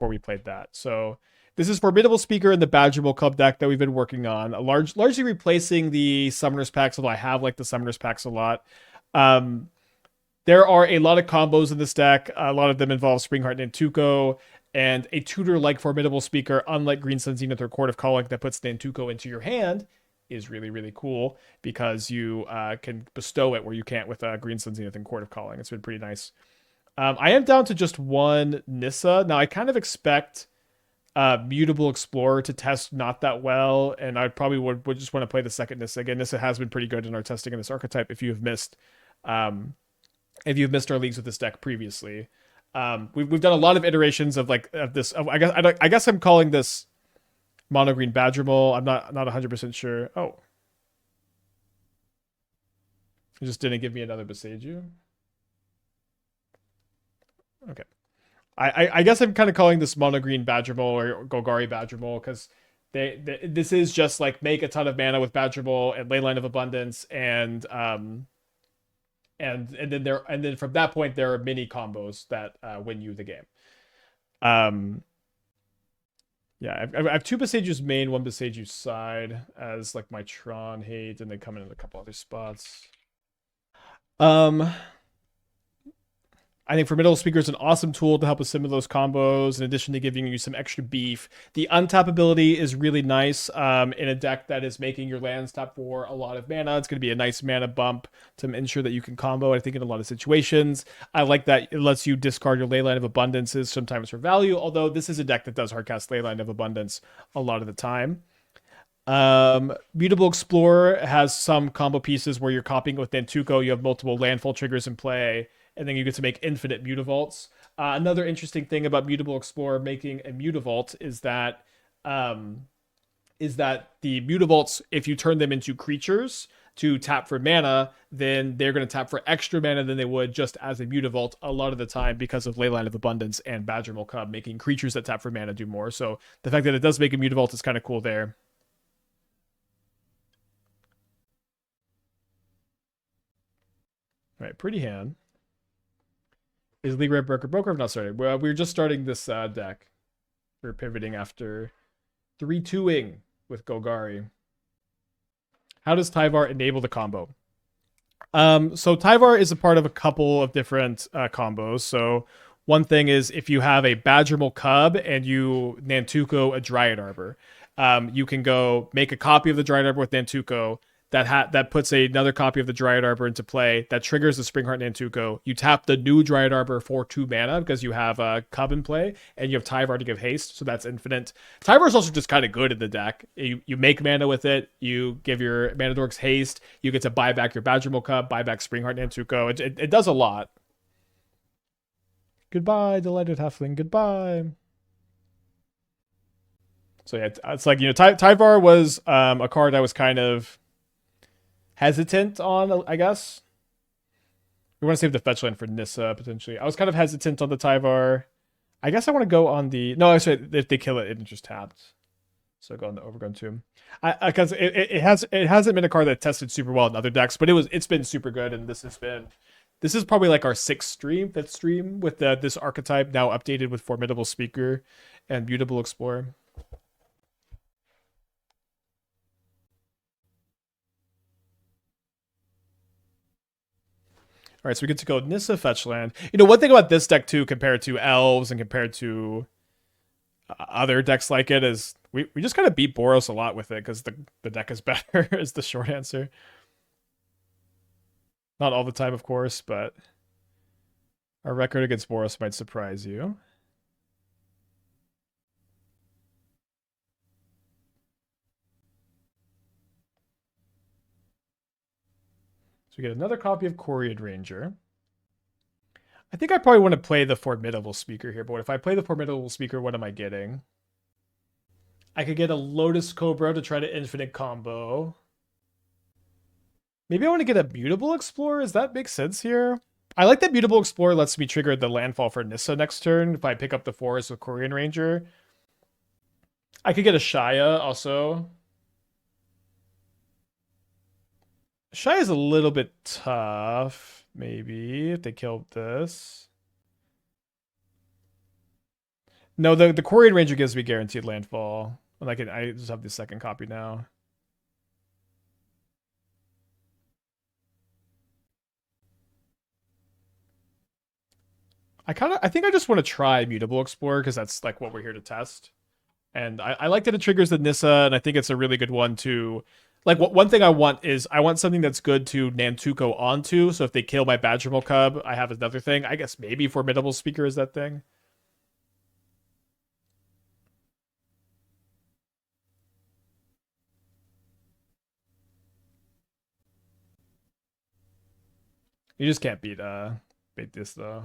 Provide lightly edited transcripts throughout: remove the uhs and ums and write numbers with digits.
before we played that. So this is Formidable Speaker in the Badgermole Cub deck that we've been working on, largely replacing the Summoners packs, although I have liked the Summoners packs a lot. There are a lot of combos in this deck. A lot of them involve Springheart Nantuko and a tutor like Formidable Speaker, unlike Green Sun Zenith or Court of Calling, that puts Nantuko into your hand, is really, really cool because you can bestow it where you can't with Green Sun Zenith and Court of Calling. It's been pretty nice. I am down to just one Nissa. Now, I kind of expect Mutable Explorer to test not that well, and I probably would just want to play the second Nissa. Again, Nissa has been pretty good in our testing in this archetype if you have missed our leagues with this deck previously. We've done a lot of iterations of this. I guess I'm calling this mono green Badgermole. I'm not 100% sure. Oh, it just didn't give me another Boseiju. Okay, I guess I'm kind of calling this mono green Badgermole or Golgari Badgermole because this is just like make a ton of mana with Badgermole and Leyline of Abundance and then from that point there are mini combos that win you the game. Yeah, I have two Boseijus main, one Boseiju side as like my Tron hate, and they come in a couple other spots. I think Formidable Speaker is an awesome tool to help with some of those combos, in addition to giving you some extra beef. The untap ability is really nice in a deck that is making your lands tap for a lot of mana. It's going to be a nice mana bump to ensure that you can combo, I think, in a lot of situations. I like that it lets you discard your Leyline of Abundances sometimes for value, although this is a deck that does hardcast Leyline of Abundance a lot of the time. Mutable Explorer has some combo pieces where you're copying with Nantuko. You have multiple landfall triggers in play, and then you get to make infinite Mutavaults. Another interesting thing about Mutable Explorer making a Mutavault is that the Mutavaults, if you turn them into creatures to tap for mana, then they're going to tap for extra mana than they would just as a Mutavault a lot of the time because of Leyline of Abundance and Badgermole Cub making creatures that tap for mana do more. So the fact that it does make a Mutavault is kind of cool there. All right, pretty hand. Is League Red Broker? I've not started. Well, we're just starting this deck. We're pivoting after 3-2ing with Golgari. How does Tyvar enable the combo? So Tyvar is a part of a couple of different combos. So one thing is if you have a Badgermole Cub and you Nantuko a Dryad Arbor, you can go make a copy of the Dryad Arbor with Nantuko. That puts another copy of the Dryad Arbor into play. That triggers the Springheart Nantuko. You tap the new Dryad Arbor for 2 mana because you have a Cub in play, and you have Tyvar to give haste, so that's infinite. Tyvar is also just kind of good in the deck. You make mana with it. You give your mana dorks haste. You get to buy back your Badgermole Cub, buy back Springheart Nantuko. It does a lot. Goodbye, Delighted Halfling. Goodbye. So yeah, it's like, Tyvar was a card I was kind of hesitant on, I guess. We want to save the fetch land for Nissa, potentially. I was kind of hesitant on the Tyvar. I guess I want to go on the... No, actually, if they kill it, it just tapped. So go on the Overgrown Tomb. Because it hasn't been a card that tested super well in other decks, but it's been super good, and this is probably like our 5th stream with this archetype, now updated with Formidable Speaker and Mutable Explorer. All right, so we get to go Nissa fetch land. One thing about this deck too, compared to Elves and compared to other decks like it, is we just kind of beat Boros a lot with it because the deck is better is the short answer. Not all the time, of course, but our record against Boros might surprise you. So we get another copy of Quirion Ranger. I think I probably want to play the Formidable Speaker here, but if I play the Formidable Speaker, what am I getting? I could get a Lotus Cobra to try to infinite combo. Maybe I want to get a Mutable Explorer. Does that make sense here? I like that Mutable Explorer lets me trigger the landfall for Nissa next turn if I pick up the forest with Quirion Ranger. I could get Ashaya also. Ashaya is a little bit tough, maybe, if they killed this. No, the Quirion Ranger gives me guaranteed landfall. And I just have the second copy now. I think I just want to try Mutable Explorer because that's like what we're here to test. And I like that it triggers the Nissa, and I think it's a really good one to like one thing I want is I want something that's good to Nantuko onto. So if they kill my Badgermole Cub, I have another thing. I guess maybe Formidable Speaker is that thing. You just can't beat this though.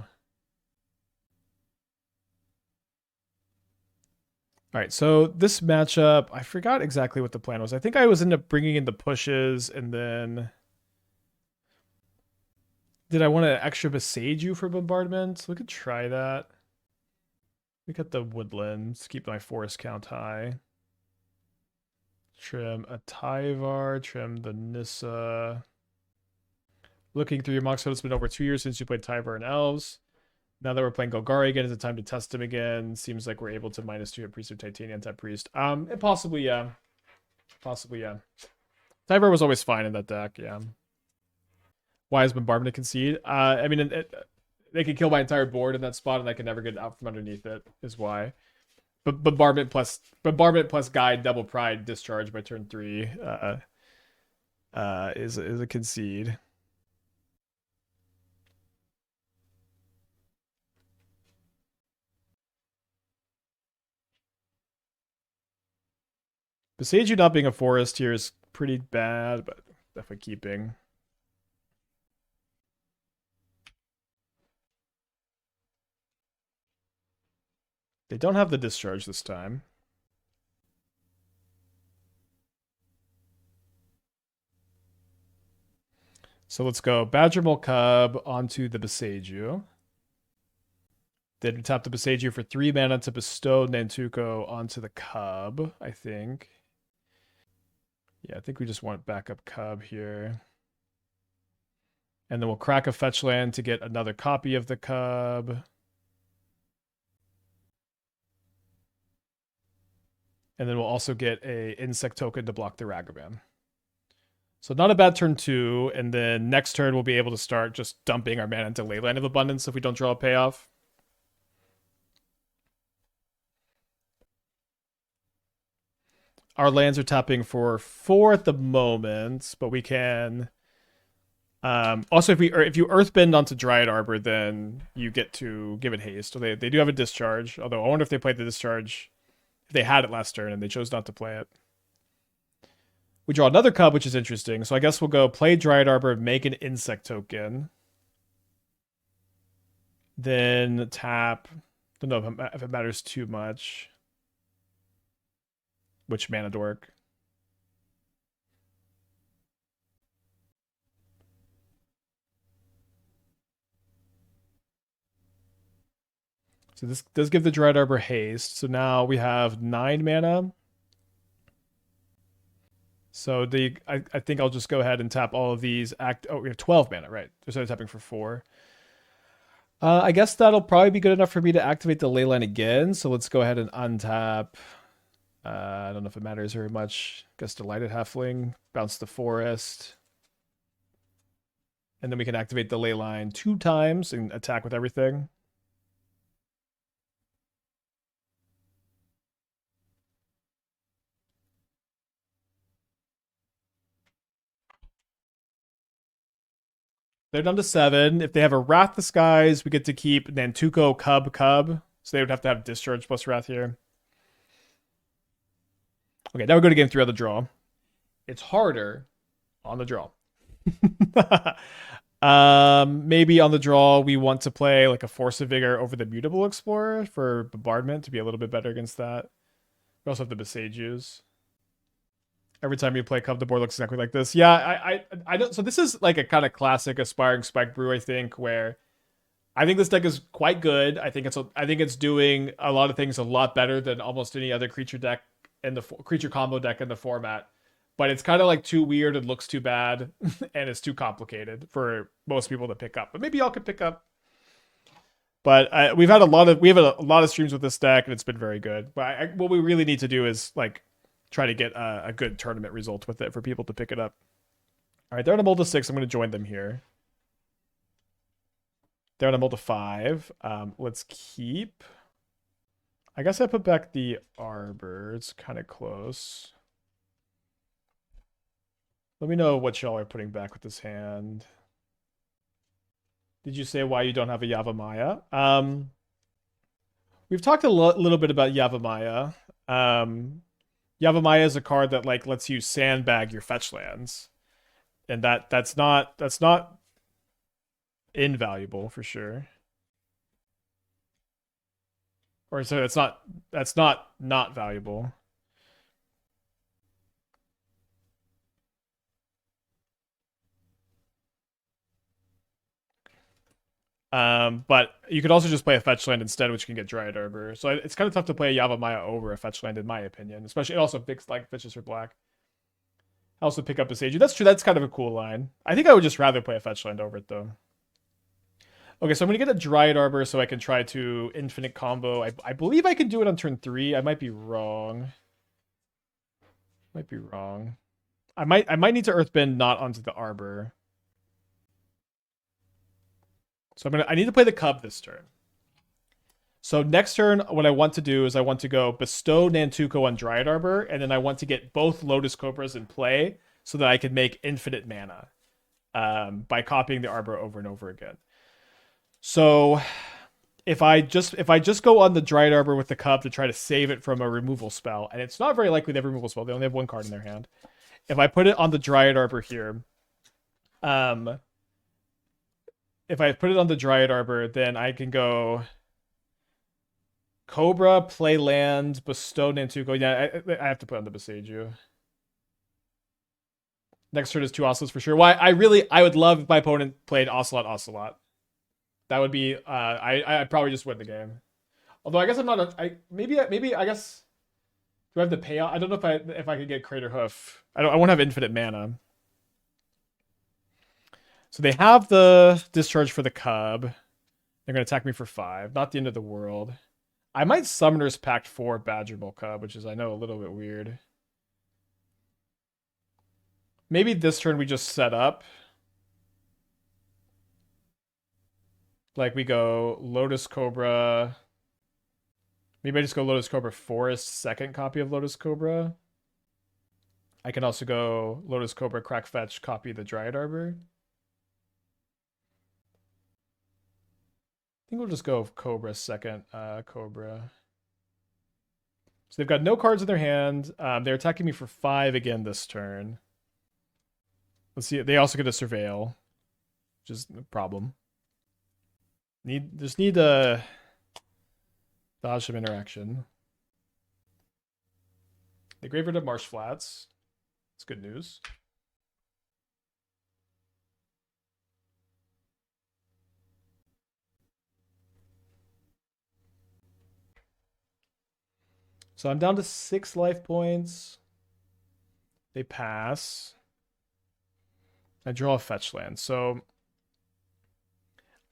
All right, so this matchup, I forgot exactly what the plan was. I think I was ended up bringing in the pushes, and then did I want to extra Boseiju for bombardment? We could try that. We got the woodlands, keep my forest count high. Trim a Tyvar, trim the Nissa. Looking through your mock, so it's been over 2 years since you played Tyvar and Elves. Now that we're playing Golgari again, is it time to test him again? Seems like we're able to -2 hit Priest of Titanium, tap Priest. Possibly, yeah. Possibly, yeah. Tyvar was always fine in that deck, yeah. Why is Bombardment a concede? I mean, they can kill my entire board in that spot, and I can never get out from underneath it, is why. But Bombardment plus Guide, Double Pride, Discharge by turn 3 is a concede. Boseiju not being a forest here is pretty bad, but definitely keeping. They don't have the discharge this time. So let's go Badgermole Cub onto the Boseiju. Then tap the Boseiju for 3 mana to bestow Nantuko onto the Cub, I think. Yeah, I think we just want backup Cub here. And then we'll crack a fetch land to get another copy of the Cub. And then we'll also get a insect token to block the Ragavan. So not a bad turn 2, and then next turn we'll be able to start just dumping our mana into Leyline of Abundance if we don't draw a payoff. Our lands are tapping for 4 at the moment, but we can... also, if you Earthbend onto Dryad Arbor, then you get to give it haste. So they do have a discharge, although I wonder if they played the discharge, if they had it last turn and they chose not to play it. We draw another Cub, which is interesting. So I guess we'll go play Dryad Arbor, make an insect token. Then tap. Don't know if it matters too much. Which mana dork? So this does give the Dryad Arbor haste. So now we have 9 mana. So I think I'll just go ahead and tap all of these. We have 12 mana, right? So I'm tapping for 4. I guess that'll probably be good enough for me to activate the Leyline again. So let's go ahead and untap. I don't know if it matters very much. I guess Delighted Halfling, bounce the forest. And then we can activate the Leyline 2 times and attack with everything. They're down to 7. If they have a Wrath the Skies, we get to keep Nantuko Cub. So they would have to have Discharge plus Wrath here. Okay, now we go to game 3 on the draw. It's harder on the draw. Maybe on the draw we want to play like a Force of Vigor over the Mutable Explorer for bombardment to be a little bit better against that. We also have the Boseijus. Every time you play Cub, the board looks exactly like this. Yeah, I don't. So this is like a kind of classic aspiring Spike Brew, I think, where I think this deck is quite good. I think it's doing a lot of things a lot better than almost any other creature deck in the creature combo deck in the format. But it's kind of like too weird and looks too bad, and it's too complicated for most people to pick up. But maybe y'all could pick up. But we have a lot of streams with this deck, and it's been very good. But what we really need to do is like try to get a good tournament result with it for people to pick it up. All right, they're on a mold of 6. I'm going to join them here. They're on a mold of 5. Let's keep. I guess I put back the Arbor. It's kind of close. Let me know what y'all are putting back with this hand. Did you say why you don't have a Yavimaya? We've talked a little bit about Yavimaya. Yavimaya is a card that like lets you sandbag your fetch lands, and that's not invaluable for sure. Or so that's not valuable. But you could also just play a fetch land instead, which can get Dryad Arbor. So it's kind of tough to play a Yavimaya over a fetch land, in my opinion. Especially, it also picks like fetches for black. I also pick up Boseiju. That's true. That's kind of a cool line. I think I would just rather play a fetch land over it, though. Okay, so I'm going to get a Dryad Arbor so I can try to infinite combo. I believe I can do it on turn 3. I might be wrong. I might need to Earthbend not onto the Arbor. So I need to play the Cub this turn. So next turn, what I want to do is I want to go bestow Nantuko on Dryad Arbor, and then I want to get both Lotus Cobras in play so that I can make infinite mana by copying the Arbor over and over again. So if I just go on the Dryad Arbor with the Cub to try to save it from a removal spell, and it's not very likely they have a removal spell, they only have 1 card in their hand. If I put it on the Dryad Arbor here, if I put it on the Dryad Arbor, then I can go Cobra, play land, bestow Nantuko. Yeah, I have to put on the Boseiju. Next turn is 2 Ocelots for sure. Why? I would love if my opponent played Ocelot. That would be I'd probably just win the game. Although I guess I'm not maybe I guess, do I have the payout? I don't know if I could get Craterhoof. I won't have infinite mana. So they have the discharge for the Cub. They're going to attack me for 5. Not the end of the world. I might Summoner's Pact for Badgermole Cub, which is, I know, a little bit weird. Maybe this turn we just set up. Like we go Lotus Cobra. Maybe I just go Lotus Cobra Forest, second copy of Lotus Cobra. I can also go Lotus Cobra, crack fetch, copy the Dryad Arbor. I think we'll just go Cobra second, Cobra. So they've got no cards in their hand. They're attacking me for 5 again this turn. Let's see. They also get a Surveil, which is a problem. Just need to dodge some interaction. They graveyard of Marsh Flats. It's good news. So I'm down to 6 life points. They pass. I draw a fetch land. So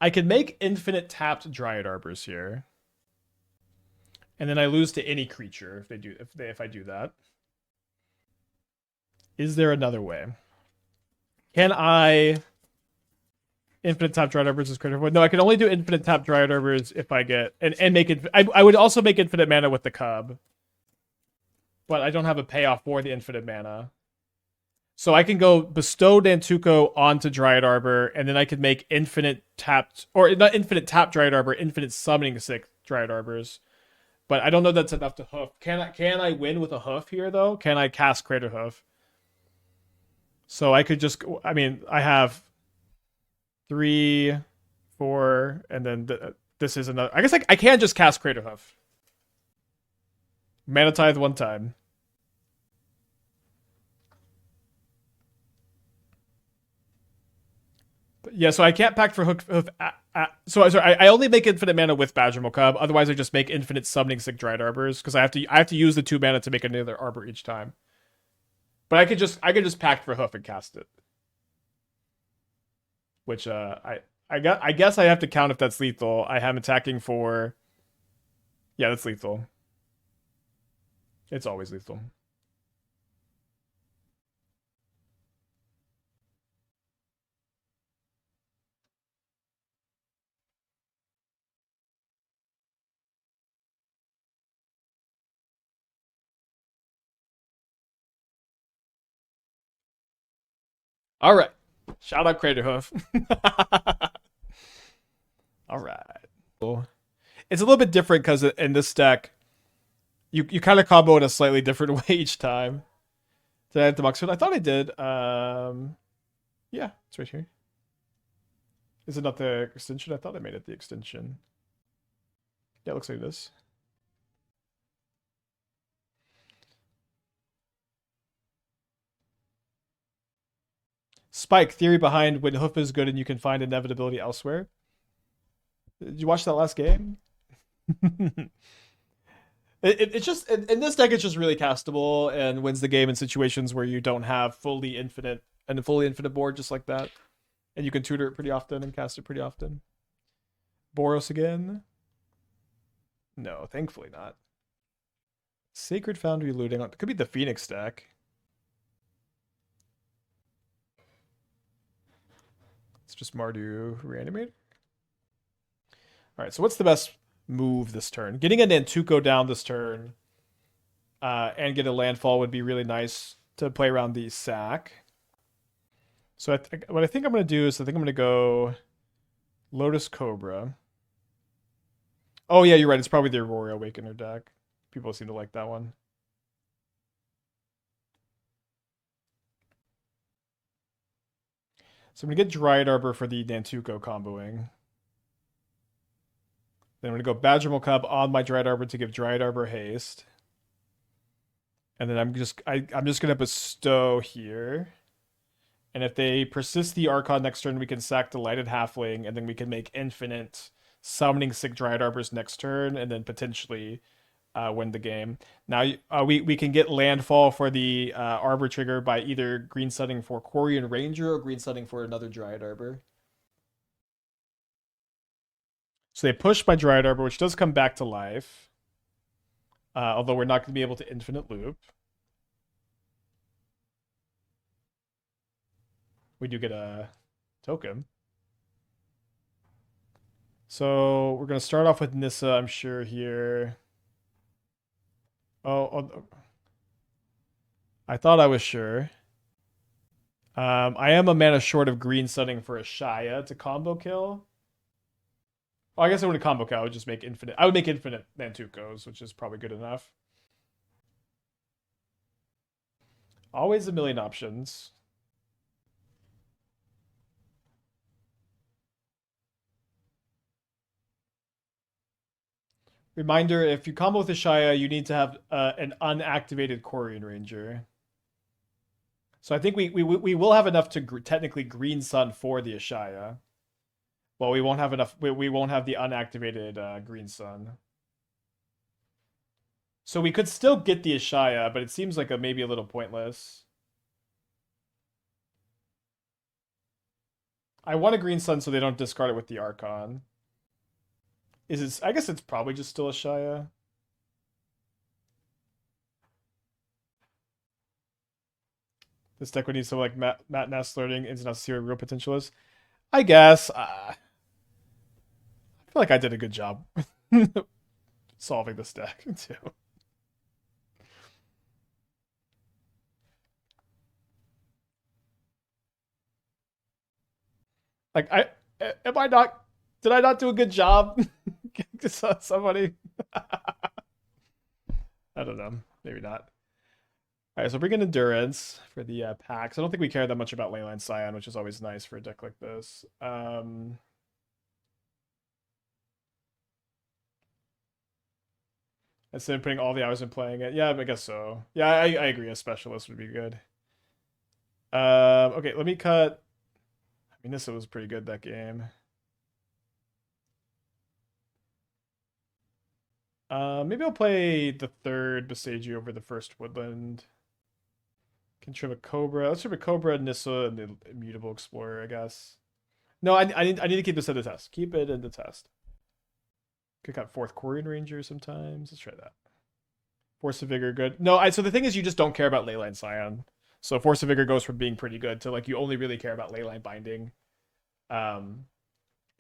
I can make infinite tapped Dryad Arbors here. And then I lose to any creature if I do that. Is there another way? Can I infinite tap Dryad Arbors is critical? No, I can only do infinite tap Dryad Arbors if I get and make it. I would also make infinite mana with the Cub, but I don't have a payoff for the infinite mana. So I can go bestow Nantuko onto Dryad Arbor, and then I could make infinite tapped, or not infinite tap Dryad Arbor, infinite summoning 6 Dryad Arbors. But I don't know that's enough to hoof. Can I win with a hoof here though? Can I cast Craterhoof? So I could just, I mean, I have 3, 4, and then this is another. I guess I can just cast Craterhoof. Mana Tithe 1 time. But yeah, so I can't pact for hoof. I only make infinite mana with Badgermole Cub. Otherwise, I just make infinite summoning 6 Dryad Arbors because I have to use the 2 mana to make another Arbor each time. But I could just pact for hoof and cast it, which I I guess I have to count if that's lethal. I am attacking for. Yeah, that's lethal. It's always lethal. All right. Shout out Craterhoof. All right. Cool. It's a little bit different because in this deck, you kind of combo in a slightly different way each time. Did I have the Muxfield? I thought I did. Yeah, it's right here. Is it not the extension? I thought I made it the extension. Yeah, it looks like this. Spike, theory behind when Hoof is good and you can find inevitability elsewhere. Did you watch that last game? It's just in this deck it's just really castable and wins the game in situations where you don't have fully infinite and a fully infinite board just like that. And you can tutor it pretty often and cast it pretty often. Boros again? No, thankfully not. Sacred Foundry looting. It could be the Phoenix deck. It's just Mardu Reanimator. All right, so what's the best move this turn? Getting a Nantuko down this turn and get a landfall would be really nice to play around the sack. So what I think I'm going to do is I think I'm going to go Lotus Cobra. Oh, yeah, you're right. It's probably the Aurora Awakener deck. People seem to like that one. So I'm going to get Dryad Arbor for the Nantuko comboing. Then I'm going to go Badgermole Cub on my Dryad Arbor to give Dryad Arbor haste. And then I'm just going to bestow here. And if they persist the Archon next turn, we can sack Delighted Halfling, and then we can make infinite summoning sick Dryad Arbors next turn, and then potentially win the game. Now we can get landfall for the Arbor trigger by either green sunning for Quirion Ranger or green sunning for another Dryad Arbor. So they push my Dryad Arbor, which does come back to life. Although we're not going to be able to infinite loop. We do get a token. So we're going to start off with Nissa, I'm sure, here. Oh, I thought I was sure. I am a mana short of green sunning for Ashaya to combo kill. Oh, I guess I wouldn't combo kill. I would just make infinite. I would make infinite Nantukos, which is probably good enough. Always a million options. Reminder, if you combo with Ashaya, you need to have an unactivated Quirion Ranger. So I think we will have enough to technically green sun for the Ashaya. Well, we won't have enough. We won't have the unactivated green sun. So we could still get the Ashaya, but it seems like maybe a little pointless. I want a green sun so they don't discard it with the Archon. Is it? I guess it's probably just still Ashaya. This deck would need some like Matt Ness learning into not see what real potential is. I guess. I feel like I did a good job solving this deck too. Like am I not? Did I not do a good job? Somebody. I don't know. Maybe not. All right, so bring in Endurance for the packs. I don't think we care that much about Leyline Scion, which is always nice for a deck like this. Instead of putting all the hours in playing it. Yeah, I guess so. Yeah, I agree. A specialist would be good. Okay, let me cut. I mean, Nissa was pretty good that game. Maybe I'll play the third Boseiju over the first Woodland. Can trim a Cobra. Let's trim a Cobra, Nissa, and the Mutable Explorer, I guess. No, I need to keep this in the test. Keep it in the test. Could cut fourth Quirion Ranger sometimes. Let's try that. Force of Vigor, good. No, so the thing is, you just don't care about Leyline Scion. So Force of Vigor goes from being pretty good to like you only really care about Leyline Binding. And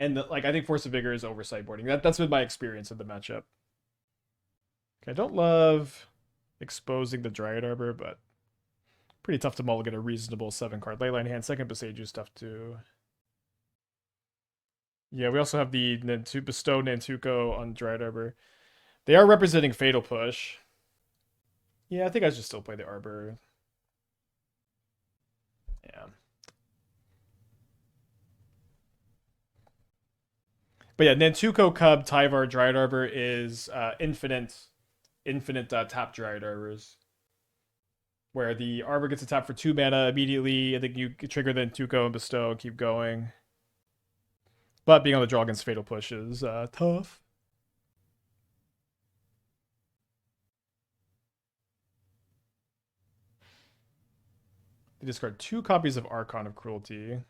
like I think Force of Vigor is over sideboarding. That's been my experience in the matchup. Okay, I don't love exposing the Dryad Arbor, but pretty tough to mulligan a reasonable 7-card Leyline hand. Second Boseiju stuff too. Yeah, we also have the Bestow Nantuko on Dryad Arbor. They are representing Fatal Push. Yeah, I think I should still play the Arbor. Yeah. But yeah, Nantuko, Cub, Tyvar, Dryad Arbor is infinite tap Dryad Arbors. Where the Arbor gets a tap for 2 mana immediately. I think you trigger the Nantuko and Bestow and keep going. But being on the draw against Fatal Push is tough. They discard 2 copies of Archon of Cruelty.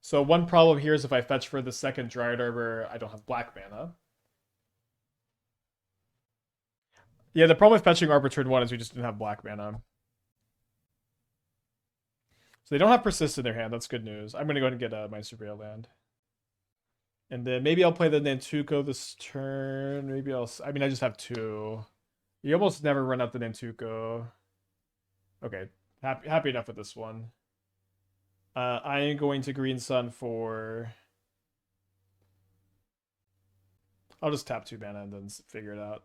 So one problem here is if I fetch for the second Dryad Arbor, I don't have black mana. Yeah, the problem with fetching Arbor turn 1 is we just didn't have black mana. So they don't have Persist in their hand. That's good news. I'm going to go ahead and get my Surveil land. And then maybe I'll play the Nantuko this turn. Maybe I mean, I just have 2. You almost never run out the Nantuko. Okay, happy enough with this one. I am going to Green Sun for... I'll just tap 2 mana and then figure it out.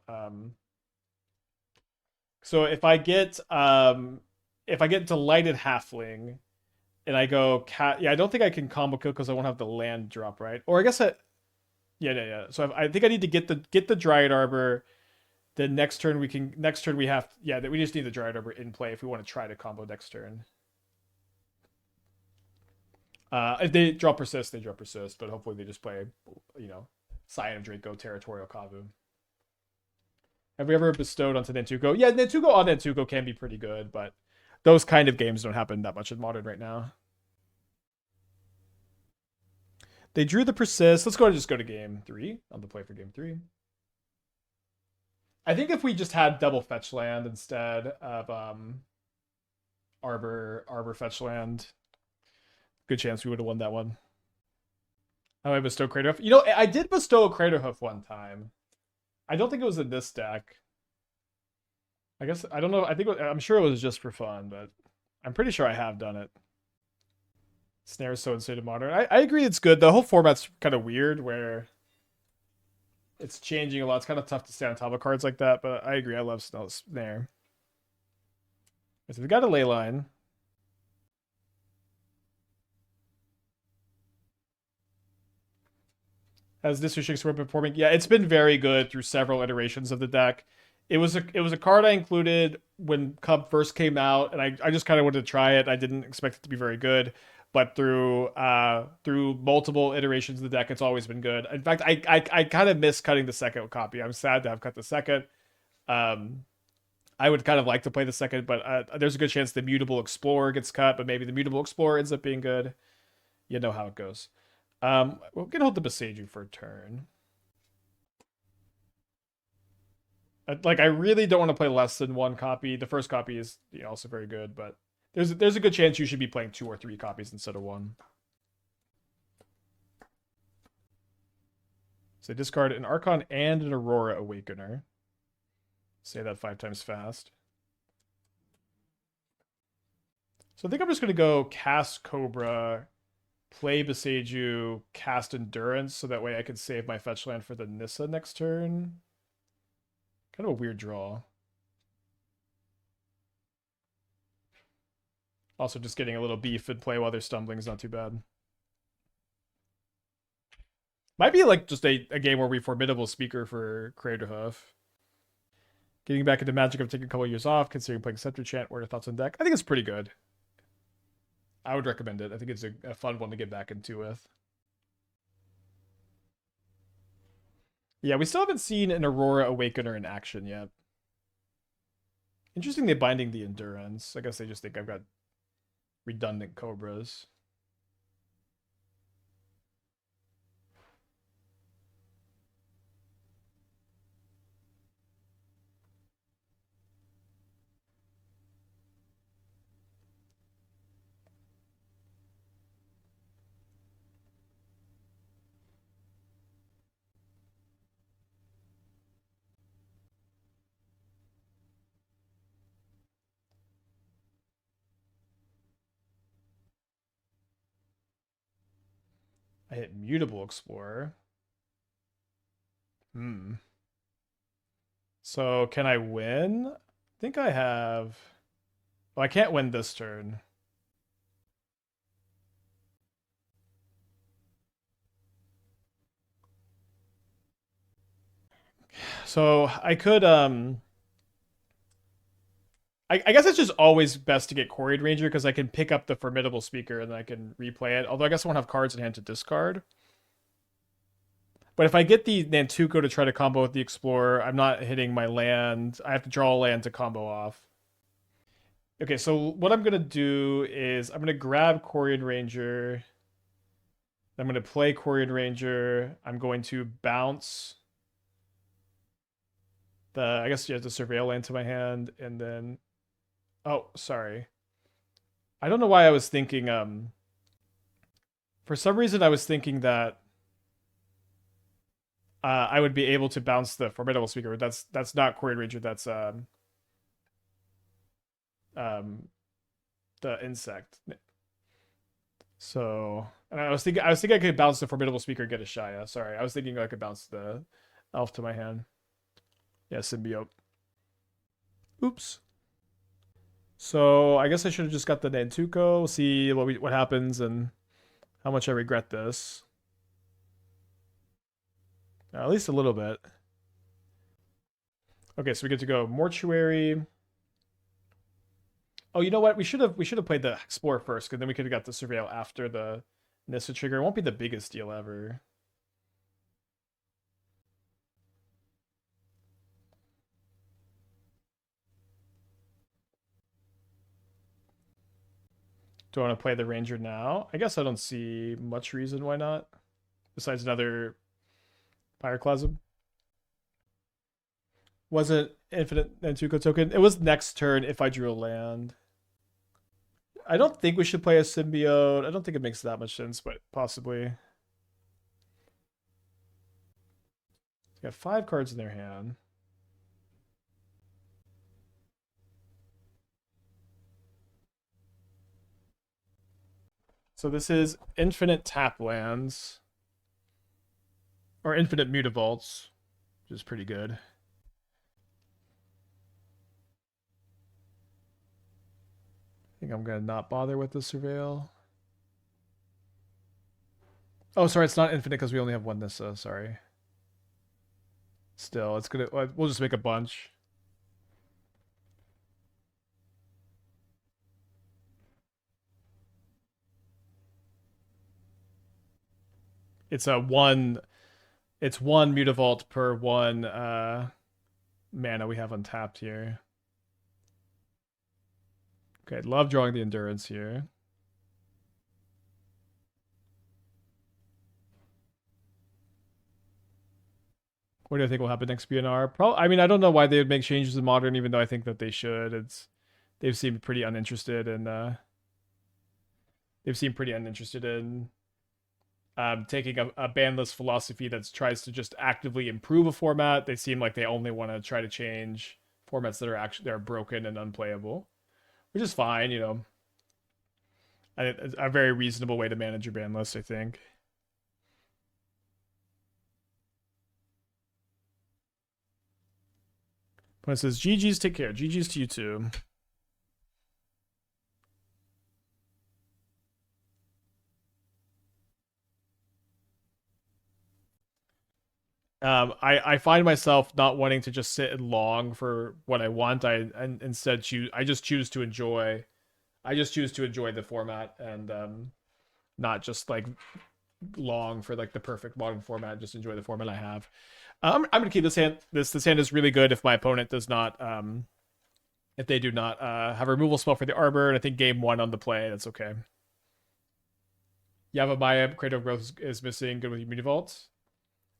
So if I get Delighted Halfling and I go cat, yeah, I don't think I can combo kill because I won't have the land drop, right? Or I guess yeah. So I think I need to get the Dryad Arbor. The next turn we have, yeah, that we just need the Dryad Arbor in play if we want to try to combo next turn. If they draw Persist, they draw Persist, but hopefully they just play, Scion of Draco, Territorial Kavu. Have we ever bestowed onto Nantuko? Yeah, Nantuko on Nantuko can be pretty good, but those kind of games don't happen that much in Modern right now. They drew the Persist. Let's just go to game 3. On the play for game 3. I think if we just had double fetch land instead of Arbor fetch land, good chance we would have won that one. How I bestow Craterhoof? I did bestow a Craterhoof one time. I don't think it was in this deck. I guess I don't know. I'm sure it was just for fun, but I'm pretty sure I have done it. Snare is so insane in Modern. I agree it's good. The whole format's kind of weird where it's changing a lot. It's kind of tough to stay on top of cards like that, but I agree. I love Snare. So we got a Leyline. Has this restricts been performing? Yeah, it's been very good through several iterations of the deck. It was a card I included when Cub first came out, and I just kind of wanted to try it. I didn't expect it to be very good, but through multiple iterations of the deck, it's always been good. In fact, I kind of miss cutting the second copy. I'm sad to have cut the second. I would kind of like to play the second, but there's a good chance the Mutable Explorer gets cut, but maybe the Mutable Explorer ends up being good. You know how it goes. We're gonna hold the Boseiju for a turn. I really don't want to play less than 1 copy. The first copy is also very good, but there's a good chance you should be playing 2 or 3 copies instead of 1. So discard an Archon and an Aurora Awakener. Say that 5 times fast. So I think I'm just gonna go cast Cobra, play Boseiju, cast Endurance, so that way I can save my fetch land for the Nissa next turn. Kind of a weird draw. Also, just getting a little beef and play while they're stumbling is not too bad. Might be like just a game where we Formidable Speaker for Craterhoof. Getting back into Magic, I'm taking a couple of years off, considering playing Scepter Chant. What are your thoughts on deck? I think it's pretty good. I would recommend it. I think it's a fun one to get back into with. Yeah, we still haven't seen an Aurora Awakener in action yet. Interesting they're binding the Endurance. I guess they just think I've got redundant Cobras. I hit Mutable Explorer. So can I win? I think I have. Oh, I can't win this turn. So I could I guess it's just always best to get Quirion Ranger because I can pick up the Formidable Speaker and I can replay it. Although I guess I won't have cards in hand to discard. But if I get the Nantuko to try to combo with the Explorer, I'm not hitting my land. I have to draw a land to combo off. Okay, so what I'm going to do is I'm going to grab Quirion Ranger. I'm going to play Quirion Ranger. I'm going to bounce I guess you have to surveil land to my hand, and then oh, sorry. I don't know why I was thinking for some reason I was thinking that I would be able to bounce the Formidable Speaker. That's not Quirion Ranger, that's um the insect. So, and I was thinking I could bounce the Formidable Speaker and get Ashaya. Sorry. I was thinking I could bounce the elf to my hand. Yeah, symbiote. Oops. So I guess I should have just got the Nantuko, see what happens and how much I regret this. At least a little bit. Okay, so we get to go Mortuary. Oh, you know what? We should have played the Explorer first, because then we could have got the Surveil after the Nissa trigger. It won't be the biggest deal ever. Do I want to play the Ranger now? I guess I don't see much reason why not. Besides another Pyroclasm. Was it Infinite Nantuko token? It was next turn if I drew a land. I don't think we should play a symbiote. I don't think it makes that much sense, but possibly. They got 5 cards in their hand. So this is infinite tap lands. Or infinite mutavaults, which is pretty good. I think I'm going to not bother with the Surveil. Oh, sorry, it's not infinite because we only have one Nissa, sorry. Still, it's gonna. We'll just make a bunch. It's a one. It's one Mutavault per one mana we have untapped here. Okay, love drawing the Endurance here. What do you think will happen next BNR? I mean, I don't know why they would make changes in Modern, even though I think that they should. They've seemed pretty uninterested in taking a banless philosophy that tries to just actively improve a format. They seem like they only want to try to change formats that are broken and unplayable, which is fine, you know. A very reasonable way to manage your ban list, I think. But it says, GG's, take care. GG's to you too. I find myself not wanting to just sit and long for what I want. I just choose to enjoy. I just choose to enjoy the format and not just like long for like the perfect modern format. Just enjoy the format I have. I'm gonna keep this hand. This hand is really good if my opponent does not if they do not have a removal spell for the Arbor, and I think game 1 on the play, that's okay. Yavimaya, Cradle of Growth is missing. Good with Immunity Vault.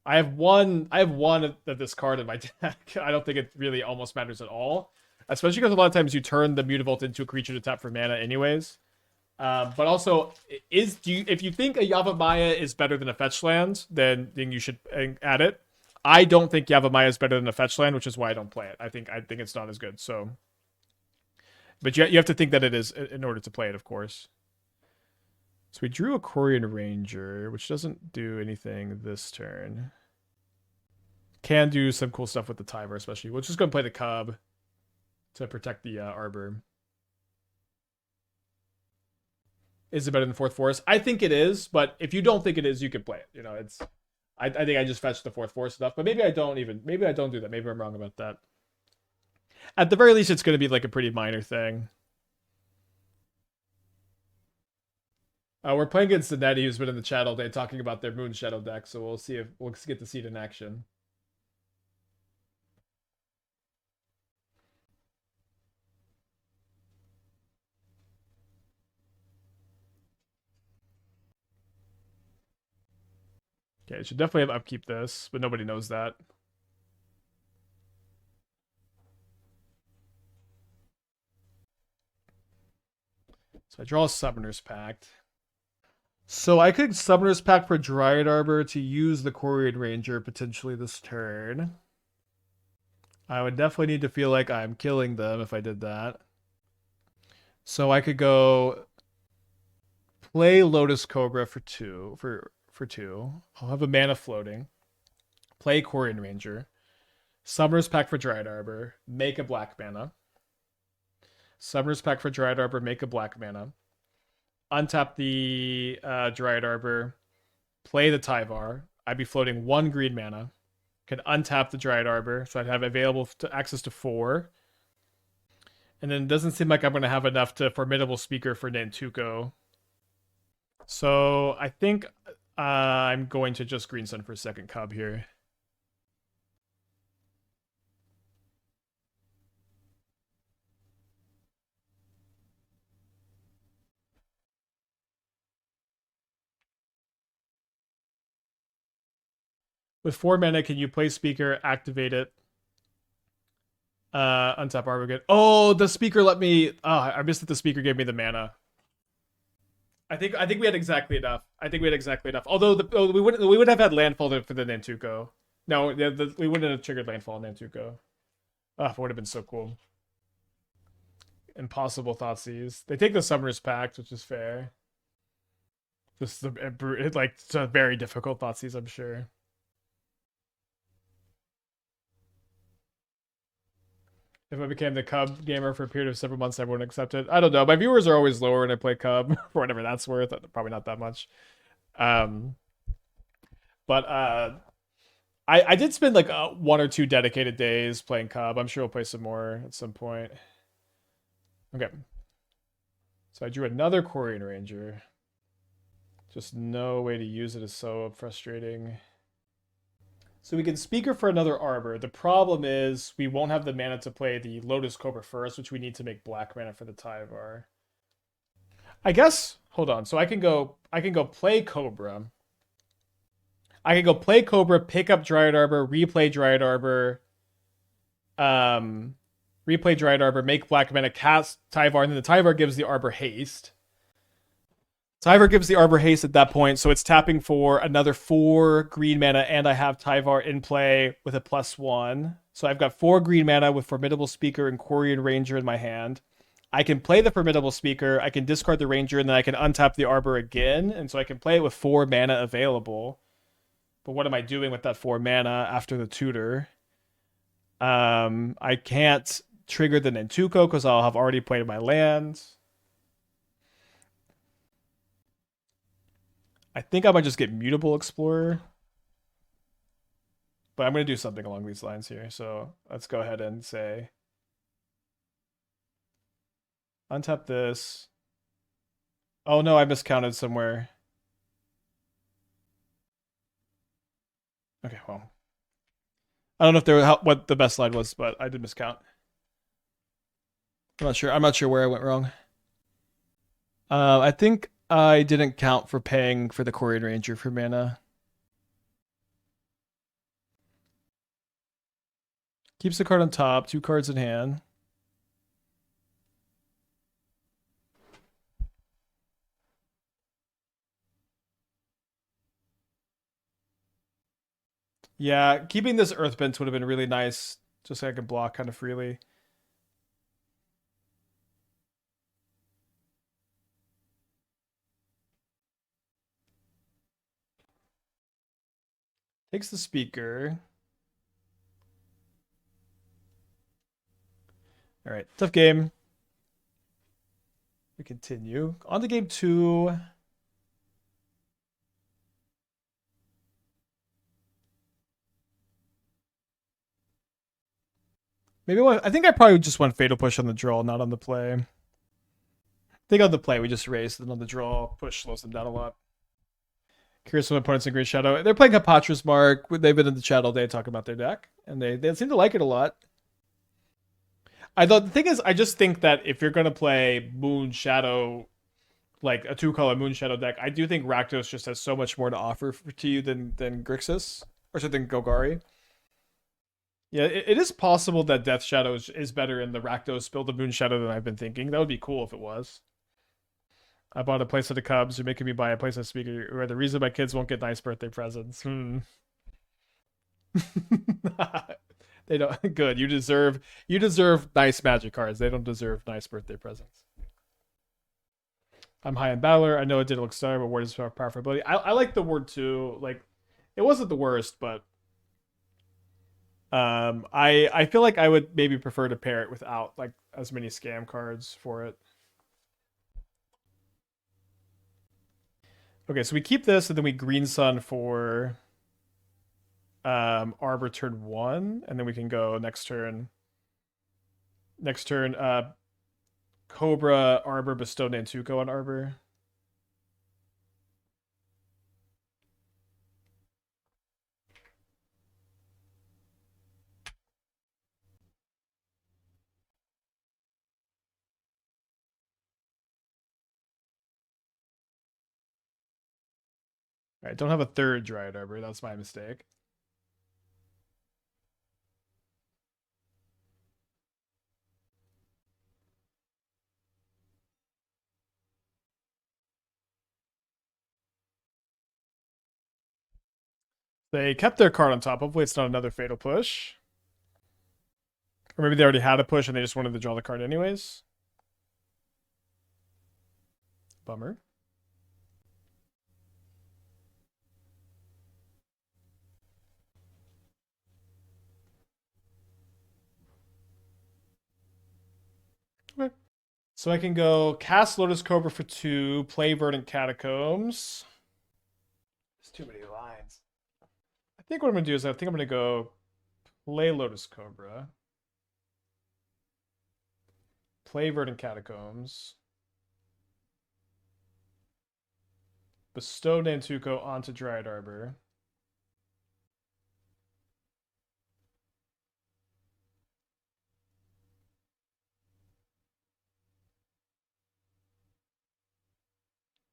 I have one of this card in my deck. I don't think it really almost matters at all. Especially because a lot of times you turn the Mutavault into a creature to tap for mana anyways. But also, if you think a Yavimaya is better than a fetch land, then you should add it. I don't think Yavimaya is better than a fetch land, which is why I don't play it. I think it's not as good. So, but you have to think that it is in order to play it, of course. So we drew a Quirion Ranger, which doesn't do anything this turn. Can do some cool stuff with the Tyvar, especially. We're just going to play the Cub to protect the Arbor. Is it better than Fourth Forest? I think it is, but if you don't think it is, you can play it. You know, it's. I think I just fetched the Fourth Forest stuff, but maybe I don't do that. Maybe I'm wrong about that. At the very least, it's going to be like a pretty minor thing. We're playing against Zanetti, who's been in the chat all day talking about their Moon Shadow deck, so we'll see if we'll get to see it in action. Okay, it should definitely have upkeep this, but nobody knows that. So I draw a Summoner's Pact. So I could Summoner's Pact for Dryad Arbor to use the Quirion Ranger potentially this turn. I would definitely need to feel like I'm killing them if I did that. So I could go play Lotus Cobra for 2. For 2. I'll have a mana floating. Play Quirion Ranger. Summoner's Pact for Dryad Arbor. Make a black mana. Summoner's Pact for Dryad Arbor. Make a black mana. Untap the Dryad Arbor. Play the Tyvar. I'd be floating 1 green mana. Can untap the Dryad Arbor, so I'd have available access to 4. And then it doesn't seem like I'm going to have enough to Formidable Speaker for Nantuko. So I think I'm going to just Green Sun for a second Cub here. With 4 mana, can you play Speaker, activate it, untap Arbor again? Oh, the Speaker let me. Oh, I missed that the Speaker gave me the mana. I think we had exactly enough. Although we would have had landfall for the Nantuko. No, we wouldn't have triggered landfall on Nantuko. Oh, it would have been so cool. Impossible Thoughtseize. They take the Summoner's Pact, which is fair. This is it's a very difficult Thoughtseize, I'm sure. If I became the Cub gamer for a period of several months, everyone would accept it. I don't know. My viewers are always lower when I play Cub, for whatever that's worth. Probably not that much. But I did spend like 1 or 2 dedicated days playing Cub. I'm sure we'll play some more at some point. Okay. So I drew another Quirion Ranger. Just no way to use it is so frustrating. So we can Speaker for another Arbor. The problem is we won't have the mana to play the Lotus Cobra first, which we need to make black mana for the Tyvar. I guess, hold on. So I can go play Cobra. I can go play Cobra, pick up Dryad Arbor, replay Dryad Arbor, make black mana, cast Tyvar, and then the Tyvar gives the Arbor haste. Tyvar gives the Arbor haste at that point, so it's tapping for another 4 green mana, and I have Tyvar in play with a +1. So I've got 4 green mana with Formidable Speaker and Quirion Ranger in my hand. I can play the Formidable Speaker, I can discard the Ranger, and then I can untap the Arbor again, and so I can play it with 4 mana available. But what am I doing with that 4 mana after the tutor? I can't trigger the Nantuko because I'll have already played my land. I think I might just get Mutable Explorer. But I'm going to do something along these lines here. So let's go ahead and say untap this. Oh no, I miscounted somewhere. Okay, well. I don't know if what the best slide was, but I did miscount. I'm not sure where I went wrong. I think I didn't count for paying for the Quirion Ranger for mana. Keeps the card on top, 2 cards in hand. Yeah, keeping this Earthbent would have been really nice, just so I could block kind of freely. Takes the speaker. All right, tough game. We continue. On to game 2. I think I probably just went Fatal Push on the draw, not on the play. I think on the play we just raised, and on the draw, push slows them down a lot. Curious what opponents in Green Shadow. They're playing Hapatra's Mark. They've been in the chat all day talking about their deck, and they seem to like it a lot. The thing is, I just think that if you're gonna play Moon Shadow, like a 2-color Moon Shadow deck, I do think Rakdos just has so much more to offer to you than Grixis or something Golgari. Yeah, it is possible that Death Shadow is better in the Rakdos build of Moon Shadow than I've been thinking. That would be cool if it was. I bought a place of the Cubs. You're making me buy a place of Speaker. Or the reason my kids won't get nice birthday presents. They don't. Good. You deserve nice Magic cards. They don't deserve nice birthday presents. I'm high on Battler. I know it didn't look star, but word is powerful ability. I like the word too. Like, it wasn't the worst, but I feel like I would maybe prefer to pair it without like as many scam cards for it. Okay, so we keep this and then we Green Sun for Arbor turn 1, and then we can go next turn. Cobra, Arbor, bestow Nantuko on Arbor. All right, don't have a third Dryad Arbor. That's my mistake. They kept their card on top. Hopefully it's not another Fatal Push. Or maybe they already had a push and they just wanted to draw the card anyways. Bummer. Okay. So I can go cast Lotus Cobra for 2, play Verdant Catacombs. There's too many lines. I think what I'm going to do is I think I'm going to go play Lotus Cobra, play Verdant Catacombs, bestow Nantuko onto Dryad Arbor.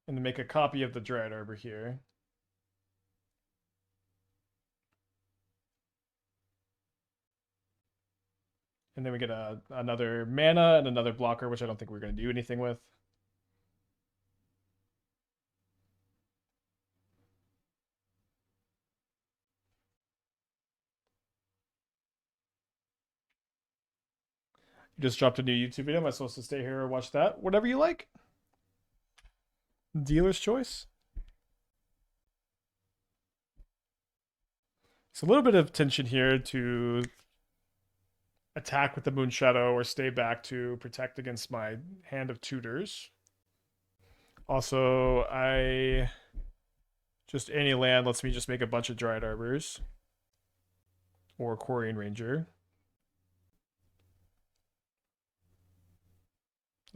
And then make a copy of the Dryad Arbor here. And then we get another mana and another blocker, which I don't think we're going to do anything with. You just dropped a new YouTube video. Am I supposed to stay here or watch that? Whatever you like. Dealer's choice. It's a little bit of tension here to attack with the Moon Shadow or stay back to protect against my hand of tutors. Also, just any land lets me just make a bunch of Dryad Arbors or Quirion Ranger.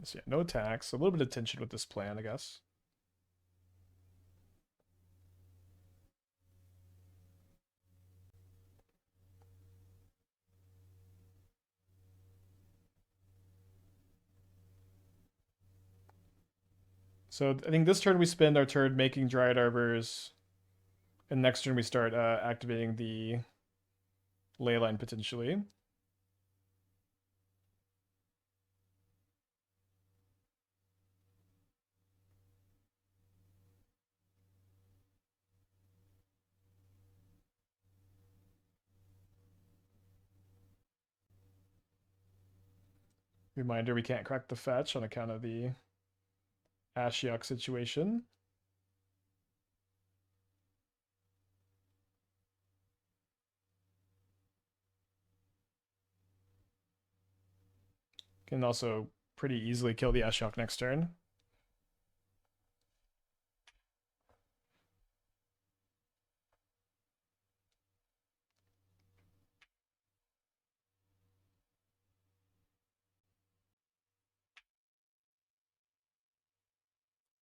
So yeah, no attacks. A little bit of tension with this plan, I guess. So I think this turn we spend our turn making Dryad Arbors, and next turn we start activating the Leyline potentially. Reminder, we can't crack the fetch on account of the Ashiok situation. Can also pretty easily kill the Ashiok next turn.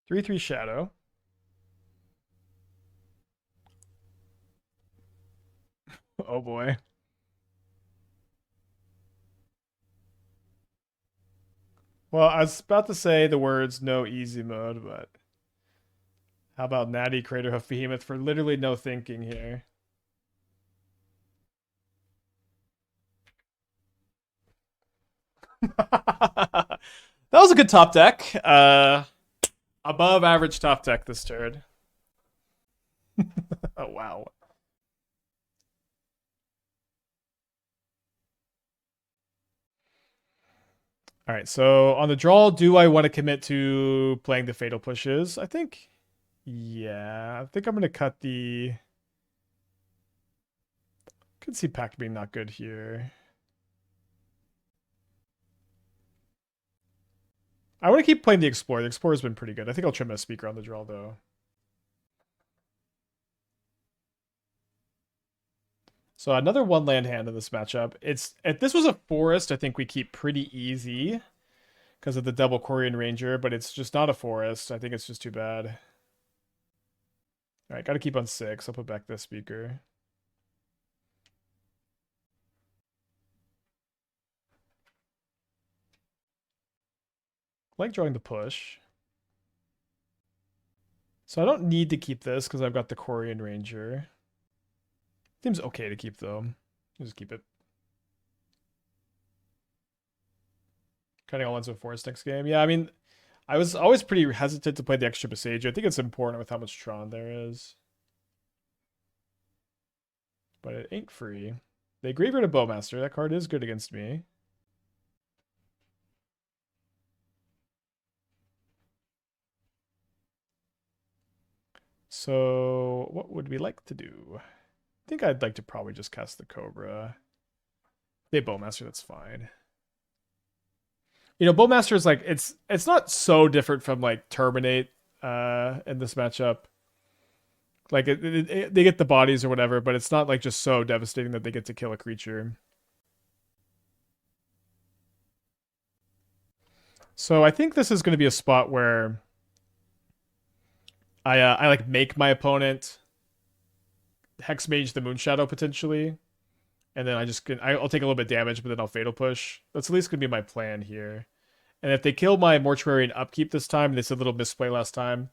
Three Shadow. Oh boy. Well, I was about to say the words no easy mode, but how about Natty Craterhoof Behemoth for literally no thinking here? That was a good top deck. Above average top deck this turn. Oh wow. All right, so on the draw, do I want to commit to playing the fatal pushes? I think, yeah, I think I'm going to cut the. Could see Pact being not good here. I want to keep playing the Explorer. The Explorer's been pretty good. I think I'll trim a Speaker on the draw though. So another one land hand in this matchup. It's if this was a forest, I think we keep pretty easy because of the double Quirion Ranger, but it's just not a forest. I think it's just too bad. All right, got to keep on 6. I'll put back this Speaker. I like drawing the push. So I don't need to keep this because I've got the Quirion Ranger. Seems okay to keep though. Just keep it. Cutting all Windswept Forest next game. Yeah, I mean, I was always pretty hesitant to play the extra Boseiju. I think it's important with how much Tron there is. But it ain't free. They Graveyard a Bowmaster. That card is good against me. So what would we like to do? I think I'd like to probably just cast the Cobra. They Bowmaster, that's fine. You know, Bowmaster is like it's not so different from like Terminate in this matchup. Like they get the bodies or whatever, but it's not like just so devastating that they get to kill a creature. So I think this is going to be a spot where I like make my opponent Hexmage the Moonshadow potentially, and then I'll take a little bit damage, but then I'll Fatal Push. That's at least going to be my plan here. And if they kill my Mortuary and upkeep this time, they said a little misplay last time,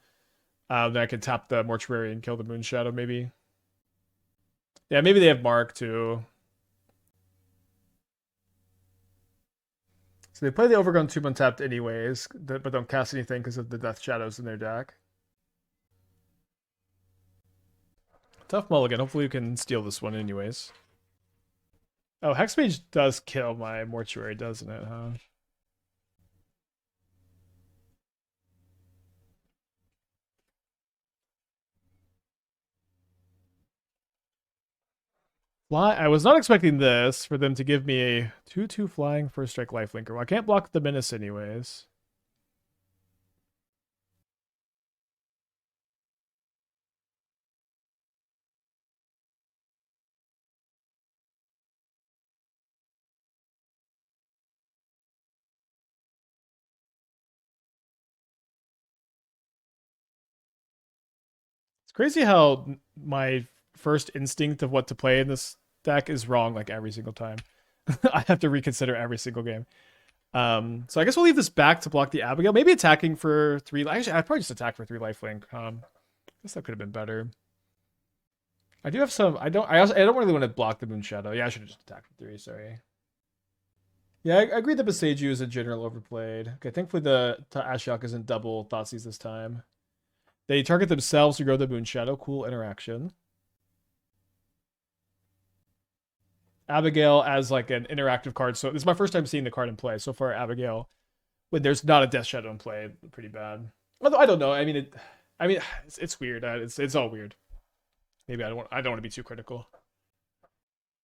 then I can tap the Mortuary and kill the Moonshadow maybe. Yeah, maybe they have Mark too. So they play the Overgrown Tomb untapped anyways, but don't cast anything because of the Death Shadows in their deck. Tough mulligan. Hopefully you can steal this one anyways. Oh, Hexmage does kill my Mortuary, doesn't it, huh? I was not expecting this, for them to give me a 2/2 flying first strike lifelinker. Well, I can't block the menace anyways. It's crazy how my first instinct of what to play in this deck is wrong like every single time. I have to reconsider every single game. So I guess we'll leave this back to block the Abigail. Maybe attacking for 3. Actually, I'd probably just attack for 3 lifelink. I guess that could have been better. I do have some. I don't really want to block the Moon Shadow. Yeah, I should have just attacked for 3. Sorry. Yeah, I agree that Boseiju is in general overplayed. Okay, thankfully the Ashiok isn't double Thoughtseize this time. They target themselves to grow the Moon Shadow. Cool interaction. Abigail as like an interactive card. So this is my first time seeing the card in play. So far, Abigail, when there's not a Death Shadow in play, pretty bad. Although I don't know. I mean, it's weird. It's all weird. Maybe I don't want to be too critical.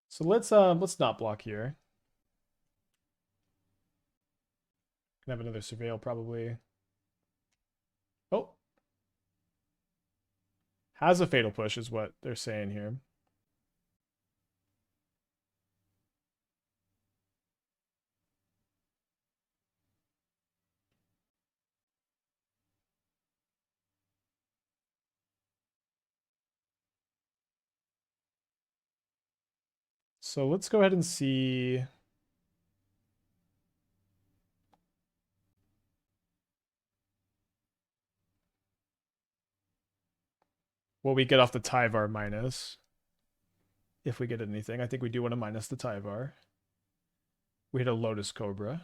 So let's not block here. Can have another Surveil probably. Oh. Has a Fatal Push is what they're saying here. So let's go ahead and see. What we get off the Tyvar minus. If we get anything. I think we do want to minus the Tyvar. We hit a Lotus Cobra.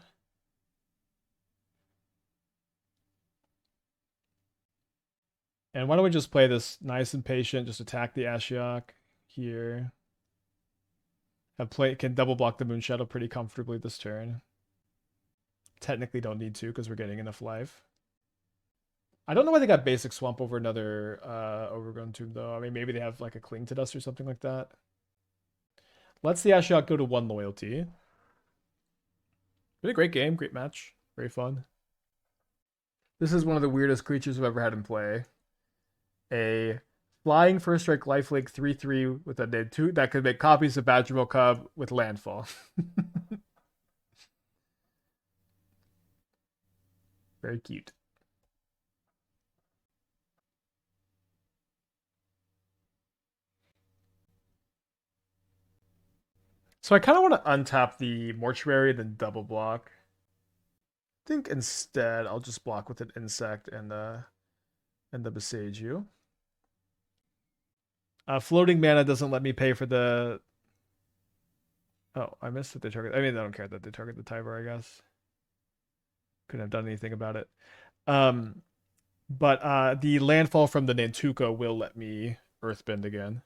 And why don't we just play this nice and patient, just attack the Ashiok here. Can double block the Moon Shadow pretty comfortably this turn. Technically don't need to because we're getting enough life. I don't know why they got basic swamp over another Overgrown Tomb though. I mean, maybe they have like a Cling to Dust or something like that. Let's the Ashiok go to 1 loyalty. Been a great game, great match, very fun. This is one of the weirdest creatures I've ever had in play. A flying first strike lifelink 3/3 with a Nantuko that could make copies of Badgermole Cub with landfall. Very cute. So I kind of want to untap the Mortuary, then double block. I think instead I'll just block with an Insect and the Boseiju. Floating mana doesn't let me pay for the. Oh, I missed that they target. I mean, I don't care that they target the Tyvar, I guess. Couldn't have done anything about it. But the landfall from the Nantuko will let me Earthbend again.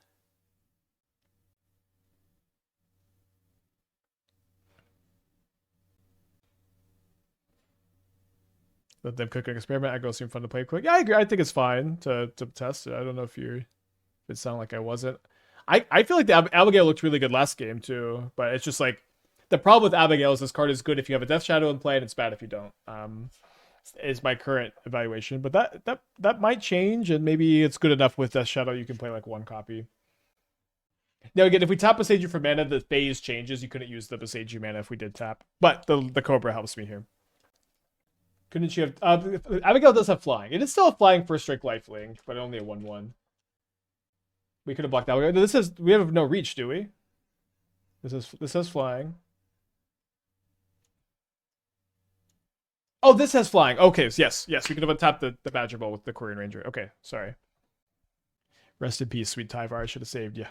Let them cook an experiment. I go seem fun to play quick. Yeah, I agree. I think it's fine to test it. I don't know if it sounded like I wasn't. I feel like the Abigail looked really good last game too, but it's just like the problem with Abigail is this card is good if you have a Death Shadow in play, and it's bad if you don't. Is my current evaluation, but that might change, and maybe it's good enough with Death Shadow you can play like 1 copy. Now again, if we tap Boseiju for mana, the phase changes. You couldn't use the Boseiju mana if we did tap, but the Cobra helps me here. Couldn't you have? Abigail does have flying. It is still a flying first strike lifelink, but only a 1/1. We could have blocked that. We have no reach, do we? This has flying. Oh, this has flying. Okay, so yes. We could have untapped the Badger Bowl with the Quirion Ranger. Okay, sorry. Rest in peace, sweet Tyvar. I should have saved you.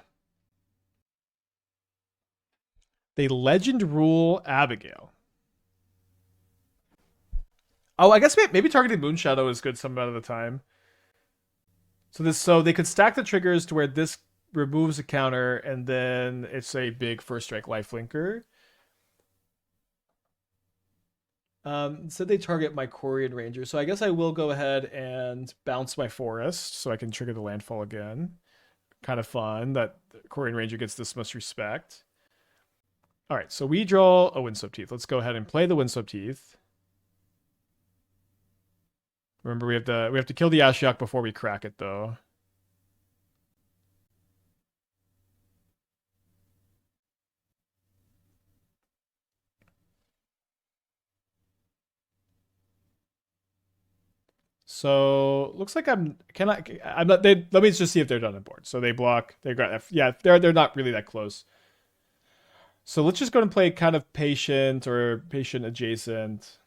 They legend rule Abigail. Oh, I guess maybe targeting Moon Shadow is good some amount of the time. So they could stack the triggers to where this removes a counter, and then it's a big first strike lifelinker. So they target my Quirion Ranger. So I guess I will go ahead and bounce my forest so I can trigger the landfall again. Kind of fun that Quirion Ranger gets this much respect. All right, so we draw a Windswept Heath. Let's go ahead and play the Windswept Heath. Remember, we have to kill the Ashiok before we crack it, though. So looks like I'm not. Let me just see if they're done on board. So they block. They got. Yeah, they're not really that close. So let's just go and play kind of patient or patient adjacent.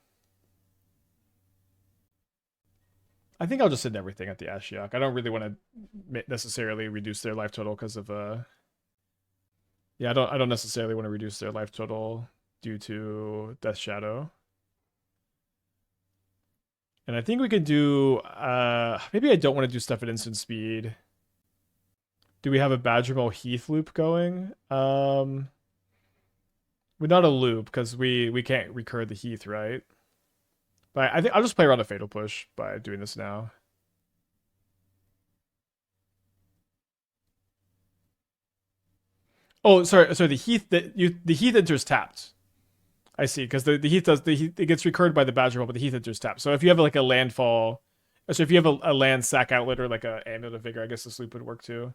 I think I'll just send everything at the Ashiok. I don't really want to necessarily reduce their life total because of yeah, I don't necessarily want to reduce their life total due to Death Shadow. And I think we could do maybe I don't want to do stuff at instant speed. Do we have a Badgermole Heath loop going? We're not a loop because we can't recur the Heath, right? But I think I'll just play around a Fatal Push by doing this now. Oh, sorry. The Heath the Heath enters tapped. I see, because the Heath it gets recurred by the Badgermole, but the Heath enters tapped. So if you have like a landfall, so if you have a land sack outlet or like a Amulet of Vigor, I guess this loop would work too.